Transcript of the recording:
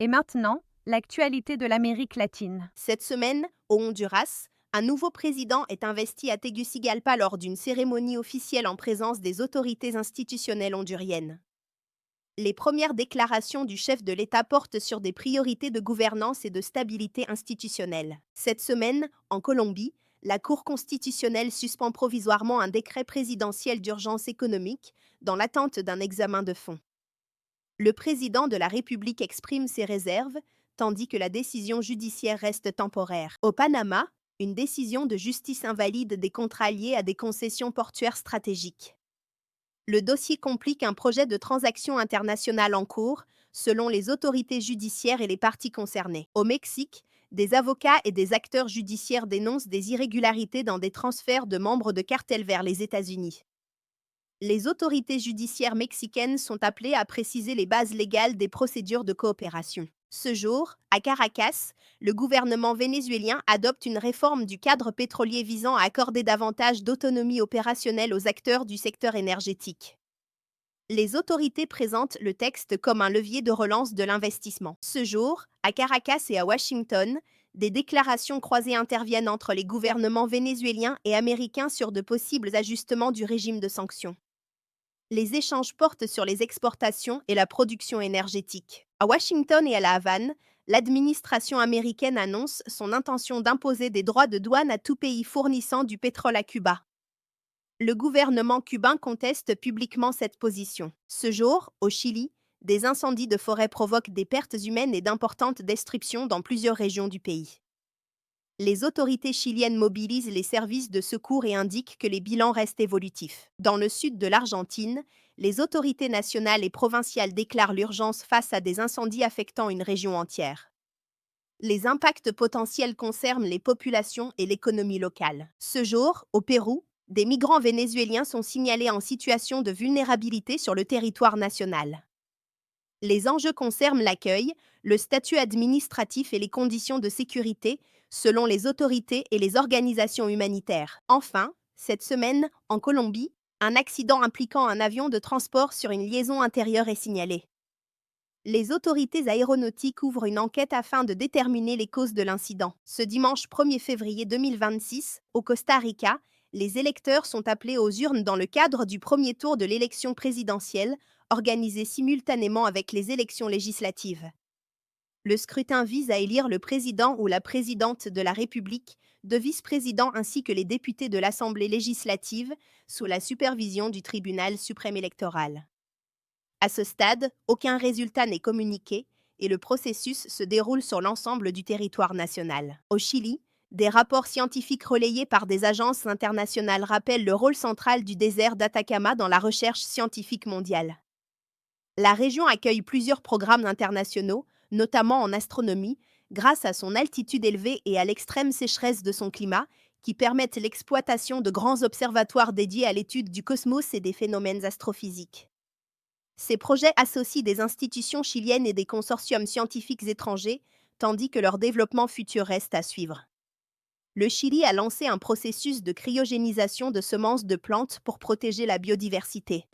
Et maintenant, l'actualité de l'Amérique latine. Cette semaine, au Honduras, un nouveau président est investi à Tegucigalpa lors d'une cérémonie officielle en présence des autorités institutionnelles honduriennes. Les premières déclarations du chef de l'État portent sur des priorités de gouvernance et de stabilité institutionnelle. Cette semaine, en Colombie, la Cour constitutionnelle suspend provisoirement un décret présidentiel d'urgence économique dans l'attente d'un examen de fond. Le président de la République exprime ses réserves, tandis que la décision judiciaire reste temporaire. Au Panama, une décision de justice invalide des contrats liés à des concessions portuaires stratégiques. Le dossier complique un projet de transaction internationale en cours, selon les autorités judiciaires et les parties concernées. Au Mexique, des avocats et des acteurs judiciaires dénoncent des irrégularités dans des transferts de membres de cartels vers les États-Unis. Les autorités judiciaires mexicaines sont appelées à préciser les bases légales des procédures de coopération. Ce jour, à Caracas, le gouvernement vénézuélien adopte une réforme du cadre pétrolier visant à accorder davantage d'autonomie opérationnelle aux acteurs du secteur énergétique. Les autorités présentent le texte comme un levier de relance de l'investissement. Ce jour, à Caracas et à Washington, des déclarations croisées interviennent entre les gouvernements vénézuéliens et américains sur de possibles ajustements du régime de sanctions. Les échanges portent sur les exportations et la production énergétique. À Washington et à La Havane, l'administration américaine annonce son intention d'imposer des droits de douane à tout pays fournissant du pétrole à Cuba. Le gouvernement cubain conteste publiquement cette position. Ce jour, au Chili, des incendies de forêt provoquent des pertes humaines et d'importantes destructions dans plusieurs régions du pays. Les autorités chiliennes mobilisent les services de secours et indiquent que les bilans restent évolutifs. Dans le sud de l'Argentine, les autorités nationales et provinciales déclarent l'urgence face à des incendies affectant une région entière. Les impacts potentiels concernent les populations et l'économie locale. Ce jour, au Pérou, des migrants vénézuéliens sont signalés en situation de vulnérabilité sur le territoire national. Les enjeux concernent l'accueil, le statut administratif et les conditions de sécurité, selon les autorités et les organisations humanitaires. Enfin, cette semaine, en Colombie, un accident impliquant un avion de transport sur une liaison intérieure est signalé. Les autorités aéronautiques ouvrent une enquête afin de déterminer les causes de l'incident. Ce dimanche 1er février 2026, au Costa Rica, les électeurs sont appelés aux urnes dans le cadre du premier tour de l'élection présidentielle, organisée simultanément avec les élections législatives. Le scrutin vise à élire le président ou la présidente de la République, deux vice-présidents ainsi que les députés de l'Assemblée législative, sous la supervision du Tribunal suprême électoral. À ce stade, aucun résultat n'est communiqué et le processus se déroule sur l'ensemble du territoire national. Au Chili, des rapports scientifiques relayés par des agences internationales rappellent le rôle central du désert d'Atacama dans la recherche scientifique mondiale. La région accueille plusieurs programmes internationaux, notamment en astronomie, grâce à son altitude élevée et à l'extrême sécheresse de son climat, qui permettent l'exploitation de grands observatoires dédiés à l'étude du cosmos et des phénomènes astrophysiques. Ces projets associent des institutions chiliennes et des consortiums scientifiques étrangers, tandis que leur développement futur reste à suivre. Le Chili a lancé un processus de cryogénisation de semences de plantes pour protéger la biodiversité.